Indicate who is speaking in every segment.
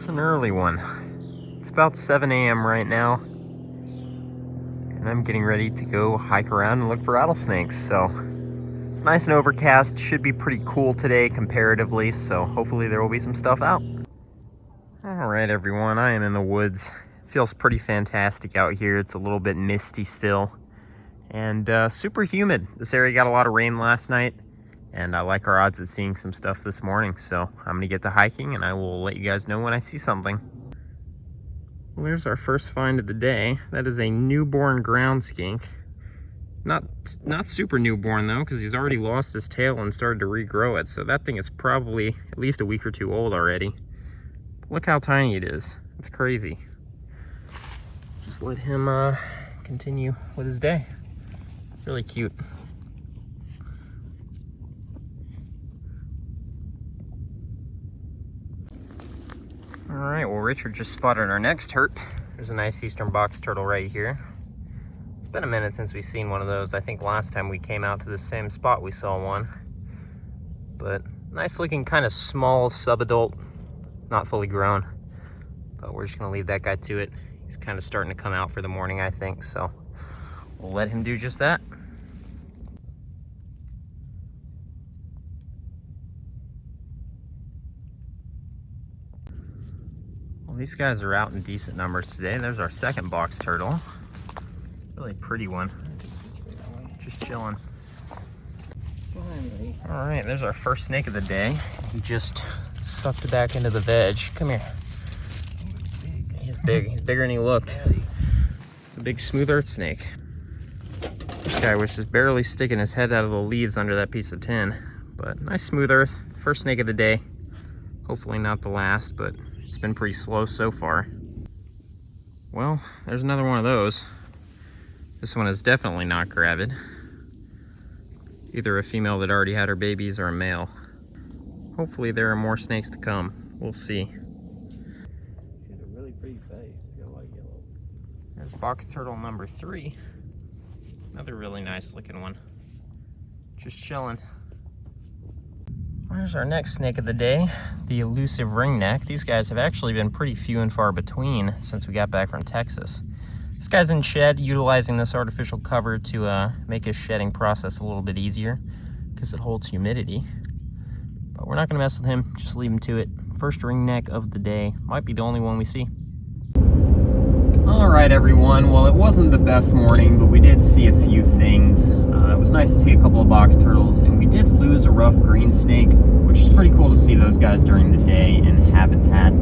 Speaker 1: It's an early one. It's about 7 a.m. right now, and I'm getting ready to go hike around and look for rattlesnakes. So it's nice and overcast. Should be pretty cool today comparatively, so hopefully there will be some stuff out. All right, everyone, I am in the woods. It feels pretty fantastic out here. It's a little bit misty still and super humid. This area got a lot of rain last night, and I like our odds at seeing some stuff this morning. So I'm gonna get to hiking and I will let you guys know when I see something. Well, there's our first find of the day. That is a newborn ground skink. Not super newborn though, because he's already lost his tail and started to regrow it. So that thing is probably at least a week or two old already. Look how tiny it is. It's crazy. Just let him continue with his day. Really cute. All right, well, Richard just spotted our next herp. There's a nice eastern box turtle right here. It's been a minute since we've seen one of those. I think last time we came out to the same spot we saw one. But nice looking, kind of small subadult, not fully grown. But we're just gonna leave that guy to it. He's kind of starting to come out for the morning, I think, so we'll let him do just that. Well, these guys are out in decent numbers today. There's our second box turtle. Really pretty one. Just chilling. All right, there's our first snake of the day. He just sucked back into the veg. Come here. He's big. He's bigger than he looked. A big smooth earth snake. This guy was just barely sticking his head out of the leaves under that piece of tin. But nice smooth earth. First snake of the day. Hopefully not the last, but it's been pretty slow so far. Well, there's another one of those. This one is definitely not gravid. Either a female that already had her babies or a male. Hopefully there are more snakes to come. We'll see.
Speaker 2: He's got a really pretty face. He's got a lot of yellow.
Speaker 1: There's box turtle number 3. Another really nice looking one. Just chilling. There's our next snake of the day, the elusive ringneck. These guys have actually been pretty few and far between since we got back from Texas. This guy's in shed, utilizing this artificial cover to make his shedding process a little bit easier because it holds humidity. But we're not gonna mess with him, just leave him to it. First ringneck of the day, might be the only one we see. All right, everyone. Well, it wasn't the best morning, but we did see a few things. It was nice to see a couple of box turtles, and we did lose a rough green snake, which is pretty cool to see those guys during the day in habitat.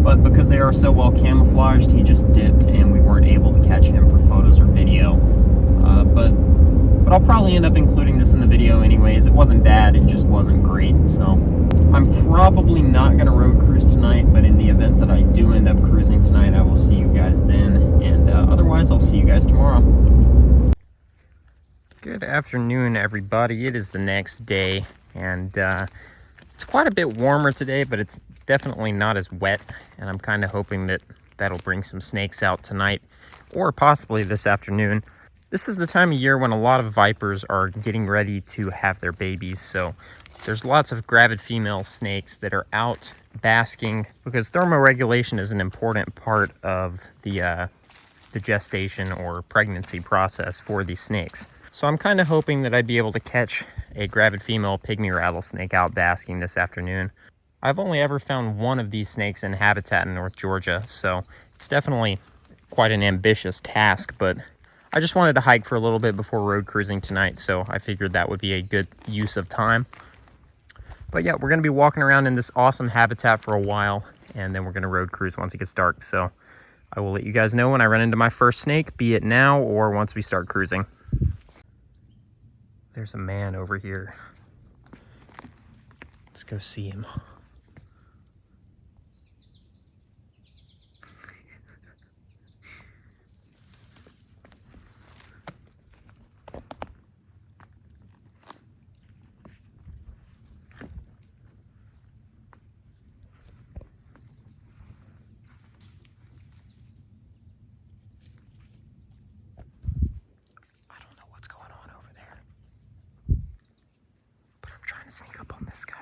Speaker 1: But because they are so well camouflaged, he just dipped, and we weren't able to catch him for photos or video. But I'll probably end up including this in the video anyways. It wasn't bad, it just wasn't great. So I'm probably not gonna road cruise tonight, but in the event that I do end up cruising tonight, I will see you guys then. And otherwise, I'll see you guys tomorrow. Good afternoon, everybody. It is the next day, and it's quite a bit warmer today, but it's definitely not as wet. And I'm kind of hoping that that'll bring some snakes out tonight, or possibly this afternoon. This is the time of year when a lot of vipers are getting ready to have their babies, so there's lots of gravid female snakes that are out basking because thermoregulation is an important part of the gestation or pregnancy process for these snakes. So I'm kind of hoping that I'd be able to catch a gravid female pygmy rattlesnake out basking this afternoon. I've only ever found one of these snakes in habitat in North Georgia, so it's definitely quite an ambitious task, but I just wanted to hike for a little bit before road cruising tonight, so I figured that would be a good use of time. But yeah, we're going to be walking around in this awesome habitat for a while, and then we're going to road cruise once it gets dark. So I will let you guys know when I run into my first snake, be it now or once we start cruising. There's a man over here. Let's go see him. Sneak up on this guy.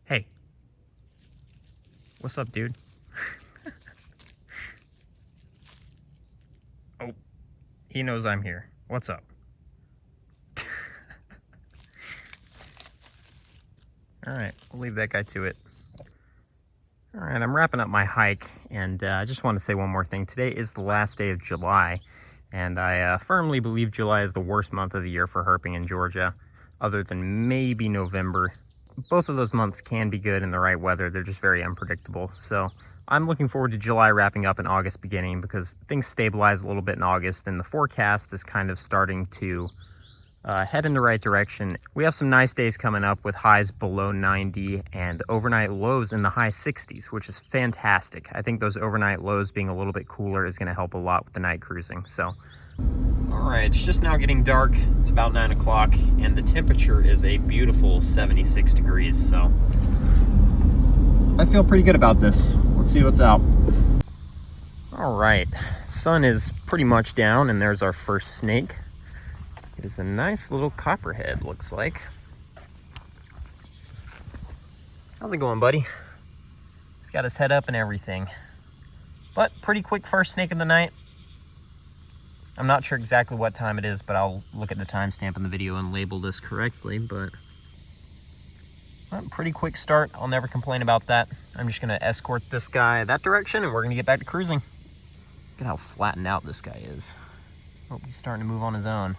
Speaker 1: Hey. What's up, dude? Oh, he knows I'm here. What's up? Alright, we'll leave that guy to it. Alright, I'm wrapping up my hike, and I just want to say one more thing. Today is the last day of July, and I firmly believe July is the worst month of the year for herping in Georgia, other than maybe November. Both of those months can be good in the right weather. They're just very unpredictable. So I'm looking forward to July wrapping up and August beginning, because things stabilize a little bit in August, and the forecast is kind of starting to head in the right direction. We have some nice days coming up with highs below 90 and overnight lows in the high 60s, which is fantastic. I think those overnight lows being a little bit cooler is going to help a lot with the night cruising. So, all right, it's just now getting dark. It's about 9 o'clock, and the temperature is a beautiful 76 degrees. So I feel pretty good about this. Let's see what's out. All right, sun is pretty much down, and there's our first snake. It is a nice little copperhead, looks like. How's it going, buddy? He's got his head up and everything. But pretty quick first snake of the night. I'm not sure exactly what time it is, but I'll look at the timestamp in the video and label this correctly. But well, pretty quick start. I'll never complain about that. I'm just gonna escort this guy that direction, and we're gonna get back to cruising. Look at how flattened out this guy is. Oh, he's starting to move on his own.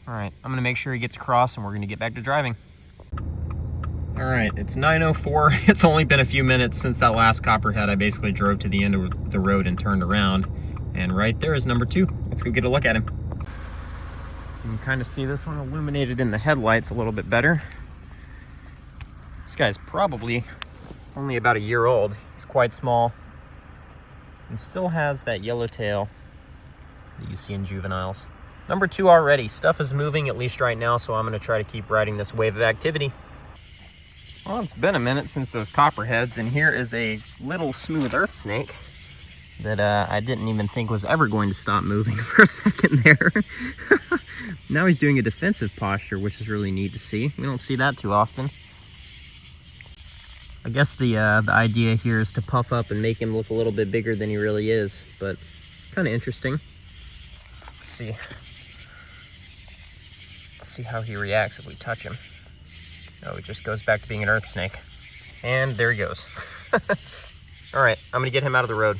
Speaker 1: All right, I'm gonna make sure he gets across, and we're gonna get back to driving. All right, it's 9:04. It's only been a few minutes since that last copperhead. I basically drove to the end of the road and turned around. And right there is number 2. Let's go get a look at him. You can kind of see this one illuminated in the headlights a little bit better. This guy's probably only about a year old. He's quite small and still has that yellow tail that you see in juveniles. Number 2 already. Stuff is moving, at least right now, so I'm going to try to keep riding this wave of activity. Well, it's been a minute since those copperheads, and here is a little smooth earth snake that I didn't even think was ever going to stop moving for a second there. Now he's doing a defensive posture, which is really neat to see. We don't see that too often. I guess the idea here is to puff up and make him look a little bit bigger than he really is, but kind of interesting. Let's see. Let's see how he reacts if we touch him. Oh, he just goes back to being an earth snake. And there he goes. All right, I'm gonna get him out of the road.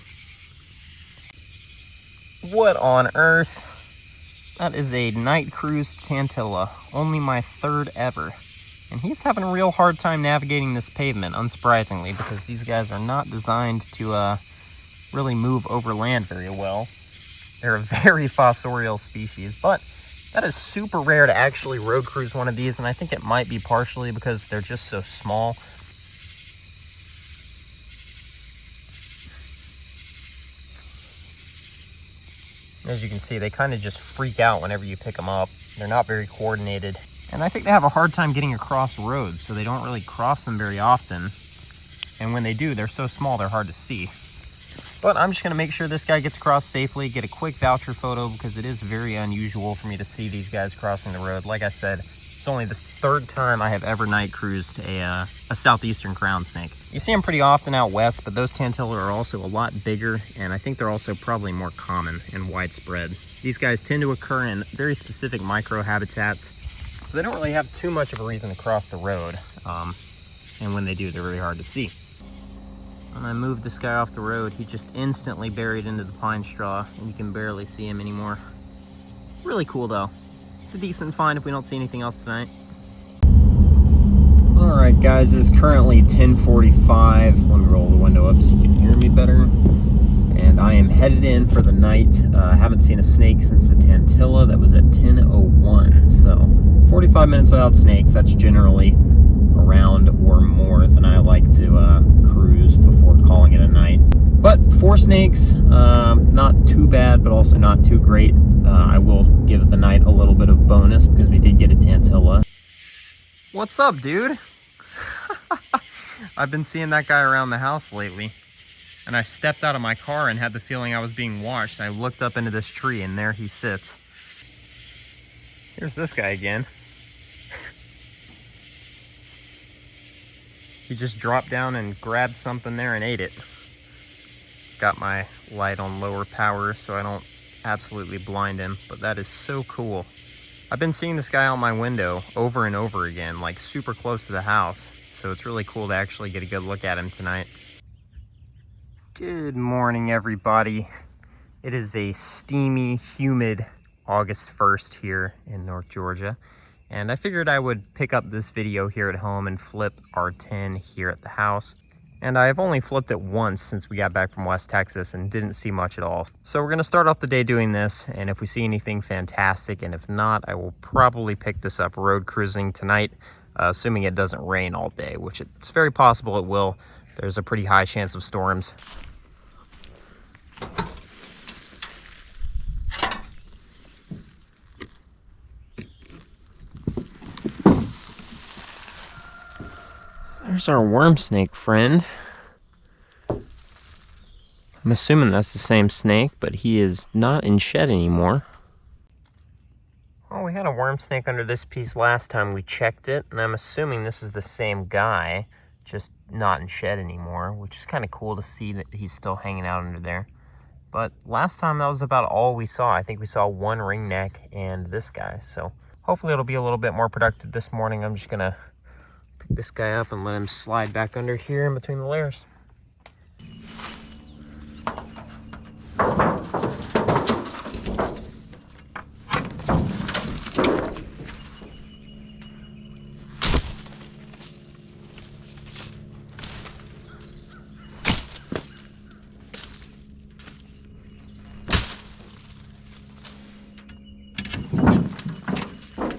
Speaker 1: What on earth? That is a night cruise Tantilla, only my 3rd ever. And he's having a real hard time navigating this pavement, unsurprisingly, because these guys are not designed to really move over land very well. They're a very fossorial species, but that is super rare to actually road cruise one of these, and I think it might be partially because they're just so small. As you can see, they kind of just freak out whenever you pick them up. They're not very coordinated. And I think they have a hard time getting across roads, so they don't really cross them very often. And when they do, they're so small, they're hard to see. But I'm just gonna make sure this guy gets across safely, get a quick voucher photo, because it is very unusual for me to see these guys crossing the road. Like I said, it's only the 3rd time I have ever night cruised a southeastern crown snake. You see them pretty often out west, but those Tantilla are also a lot bigger, and I think they're also probably more common and widespread. These guys tend to occur in very specific micro-habitats, so they don't really have too much of a reason to cross the road. And when they do, they're very hard to see. When I moved this guy off the road, he just instantly buried into the pine straw, and you can barely see him anymore. Really cool, though. It's a decent find if we don't see anything else tonight. All right, guys, it's currently 10:45. Let me roll the window up so you can hear me better. And I am headed in for the night. I haven't seen a snake since the Tantilla. That was at 10:01. So 45 minutes without snakes. That's generally around or more than I like to cruise before calling it a night. But 4 snakes, not too bad, but also not too great. I will give the night a little bit of bonus because we did get a Tantilla. What's up, dude? I've been seeing that guy around the house lately, and I stepped out of my car and had the feeling I was being watched. I looked up into this tree, and there he sits. Here's this guy again. He just dropped down and grabbed something there and ate it. Got my light on lower power so I don't absolutely blind him, but that is so cool. I've been seeing this guy out my window over and over again, like super close to the house. So it's really cool to actually get a good look at him tonight. Good morning, everybody. It is a steamy, humid August 1st here in North Georgia. And I figured I would pick up this video here at home and flip our 10 here at the house. And I've only flipped it once since we got back from West Texas and didn't see much at all. So we're gonna start off the day doing this, and if we see anything, fantastic, and if not, I will probably pick this up road cruising tonight, assuming it doesn't rain all day, which it's very possible it will. There's a pretty high chance of storms. There's our worm snake friend. I'm assuming that's the same snake, but he is not in shed anymore. Well, we had a worm snake under this piece last time we checked it, and I'm assuming this is the same guy, just not in shed anymore, which is kind of cool to see that he's still hanging out under there. But last time that was about all we saw. I think we saw one ringneck and this guy, so hopefully it'll be a little bit more productive this morning. I'm just gonna pick this guy up and let him slide back under here in between the layers.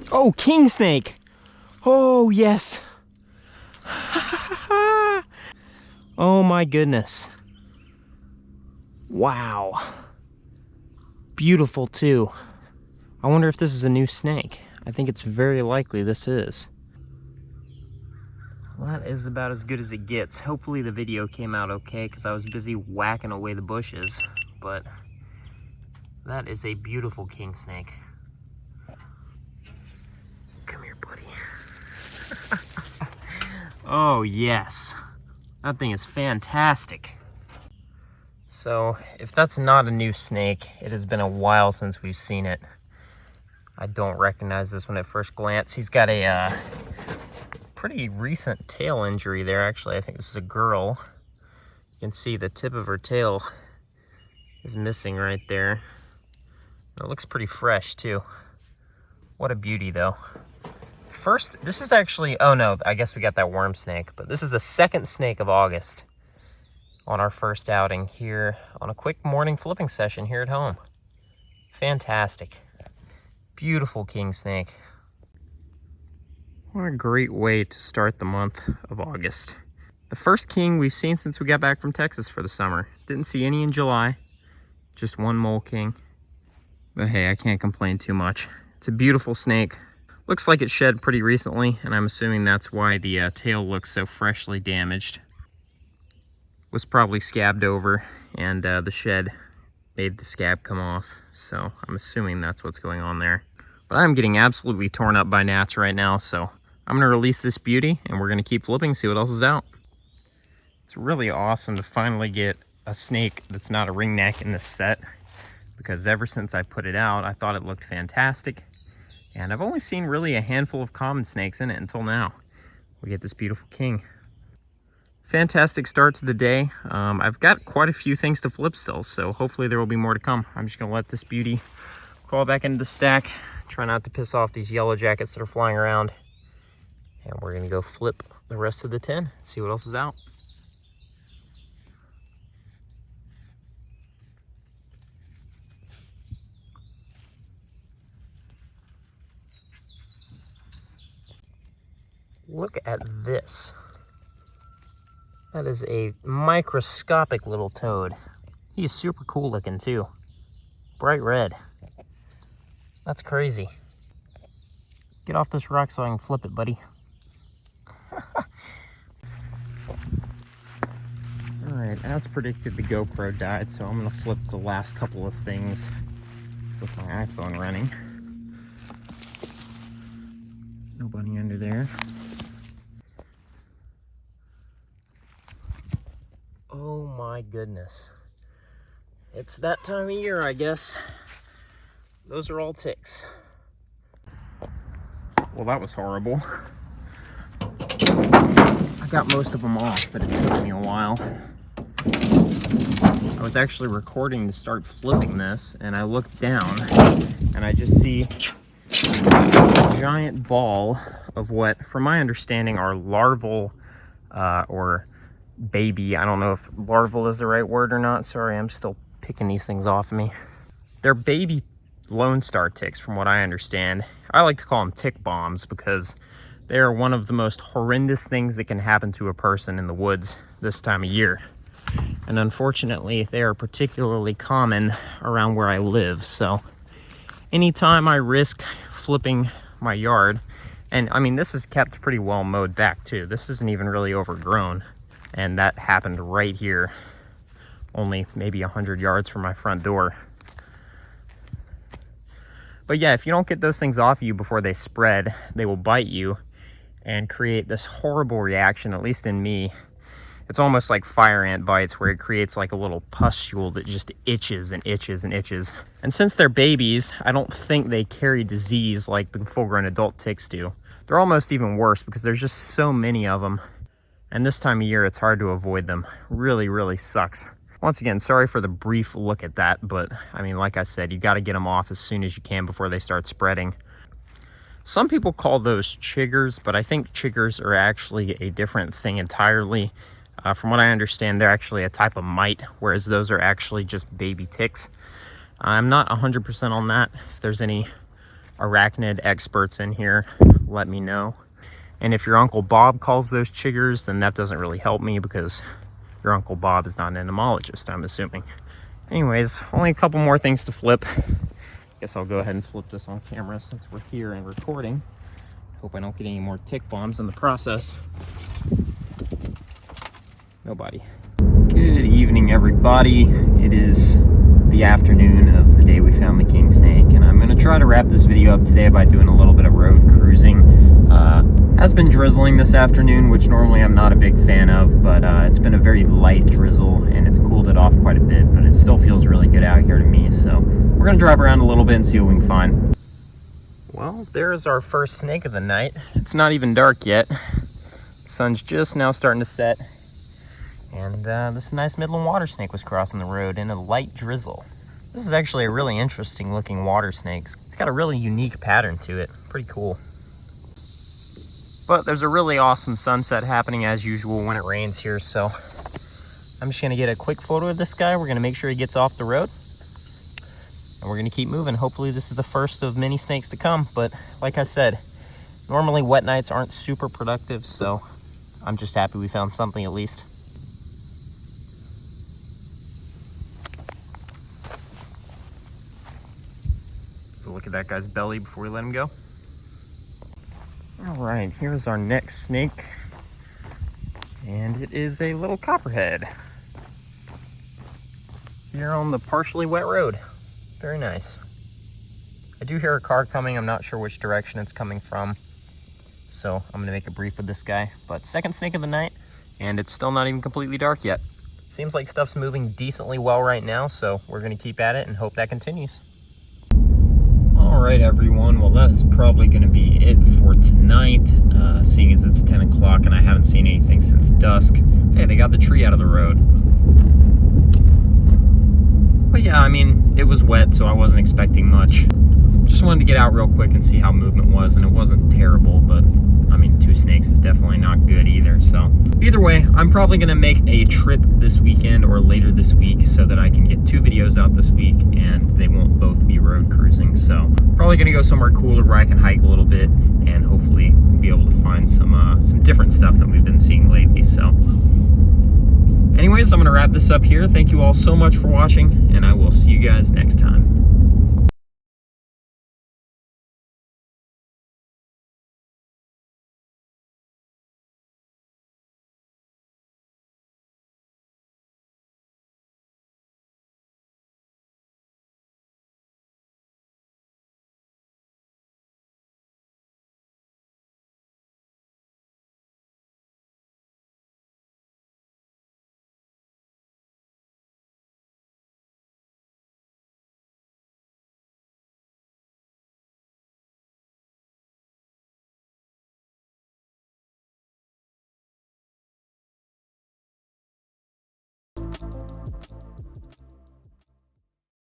Speaker 1: Oh, Kingsnake! Oh, yes! Oh my goodness. Wow. Beautiful too. I wonder if this is a new snake. I think it's very likely this is. Well, that is about as good as it gets. Hopefully the video came out okay because I was busy whacking away the bushes, but that is a beautiful king snake. Come here, buddy. Oh yes. That thing is fantastic. So, if that's not a new snake, it has been a while since we've seen it. I don't recognize this one at first glance. He's got a pretty recent tail injury there, actually. I think this is a girl. You can see the tip of her tail is missing right there. It looks pretty fresh, too. What a beauty, though. First, this is actually, oh no, I guess we got that worm snake, but this is the second snake of August on our first outing here on a quick morning flipping session here at home. Fantastic. Beautiful king snake. What a great way to start the month of August. The first king we've seen since we got back from Texas for the summer. Didn't see any in July, just one mole king. But hey, I can't complain too much. It's a beautiful snake. Looks like it shed pretty recently, and I'm assuming that's why the tail looks so freshly damaged. Was probably scabbed over, and the shed made the scab come off. So I'm assuming that's what's going on there. But I'm getting absolutely torn up by gnats right now, so I'm gonna release this beauty, and we're gonna keep flipping, see what else is out. It's really awesome to finally get a snake that's not a ringneck in this set, because ever since I put it out, I thought it looked fantastic. And I've only seen really a handful of common snakes in it until now. We get this beautiful king. Fantastic start to the day. I've got quite a few things to flip still, so hopefully there will be more to come. I'm just gonna let this beauty crawl back into the stack. Try not to piss off these yellow jackets that are flying around. And we're gonna go flip the rest of the 10 and see what else is out. Look at this. That is a microscopic little toad. He is super cool looking too. Bright red. That's crazy. Get off this rock so I can flip it, buddy. Alright, as predicted, the GoPro died, so I'm gonna flip the last couple of things with my iPhone running. Nobody under there. Oh my goodness. It's that time of year, I guess. Those are all ticks. Well, that was horrible. I got most of them off, but it took me a while. I was actually recording to start flipping this, and I looked down, and I just see a giant ball of what, from my understanding, are larval or baby. I don't know if larval is the right word or not. Sorry, I'm still picking these things off of me. They're baby Lone Star ticks, from what I understand. I like to call them tick bombs because they are one of the most horrendous things that can happen to a person in the woods this time of year. And unfortunately, they are particularly common around where I live. So anytime I risk flipping my yard, and I mean, this is kept pretty well mowed back too. This isn't even really overgrown. And that happened right here, only maybe 100 yards from my front door. But yeah, if you don't get those things off you before they spread, they will bite you and create this horrible reaction, at least in me. It's almost like fire ant bites, where it creates like a little pustule that just itches and itches and itches. And since they're babies, I don't think they carry disease like the full-grown adult ticks do. They're almost even worse because there's just so many of them. And this time of year, it's hard to avoid them. Really, really sucks. Once again, sorry for the brief look at that, but I mean, like I said, you got to get them off as soon as you can before they start spreading. Some people call those chiggers, but I think chiggers are actually a different thing entirely. From what I understand, they're actually a type of mite, whereas those are actually just baby ticks. I'm not 100% on that. If there's any arachnid experts in here, let me know. And if your Uncle Bob calls those chiggers, then that doesn't really help me because your Uncle Bob is not an entomologist, I'm assuming. Anyways, only a couple more things to flip. Guess I'll go ahead and flip this on camera since we're here and recording. Hope I don't get any more tick bombs in the process. Nobody. Good evening, everybody. It is the afternoon of the day we found the Kingsnake, and I'm going to try to wrap this video up today by doing a little bit of road cruising. Has been drizzling this afternoon, which normally I'm not a big fan of, but it's been a very light drizzle, and it's cooled it off quite a bit, but it still feels really good out here to me, so we're going to drive around a little bit and see what we can find. Well, there's our first snake of the night. It's not even dark yet. Sun's just now starting to set. And this nice Midland water snake was crossing the road in a light drizzle. This is actually a really interesting looking water snake. It's got a really unique pattern to it. Pretty cool. But there's a really awesome sunset happening as usual when it rains here, so I'm just gonna get a quick photo of this guy. We're gonna make sure he gets off the road, and we're gonna keep moving. Hopefully this is the first of many snakes to come, but like I said, normally wet nights aren't super productive, so I'm just happy we found something at least. So look at that guy's belly before we let him go. All right, here's our next snake, and it is a little copperhead here on the partially wet road. Very nice. I do hear a car coming. I'm not sure which direction it's coming from, so I'm gonna make it brief with this guy. But second snake of the night, and it's still not even completely dark yet. Seems like stuff's moving decently well right now, so we're gonna keep at it and hope that continues. All right, everyone. Well, that is probably going to be it for tonight, seeing as it's 10 o'clock and I haven't seen anything since dusk. Hey, they got the tree out of the road. But yeah, I mean, it was wet, so I wasn't expecting much. Just wanted to get out real quick and see how movement was, and it wasn't terrible, but I mean, 2 snakes is definitely not good either. So either way, I'm probably going to make a trip this weekend or later this week so that I can get 2 videos out this week and they won't both be road cruising. So probably going to go somewhere cooler where I can hike a little bit, and hopefully we'll be able to find some different stuff that we've been seeing lately. So anyways, I'm going to wrap this up here. Thank you all so much for watching, and I will see you guys next time.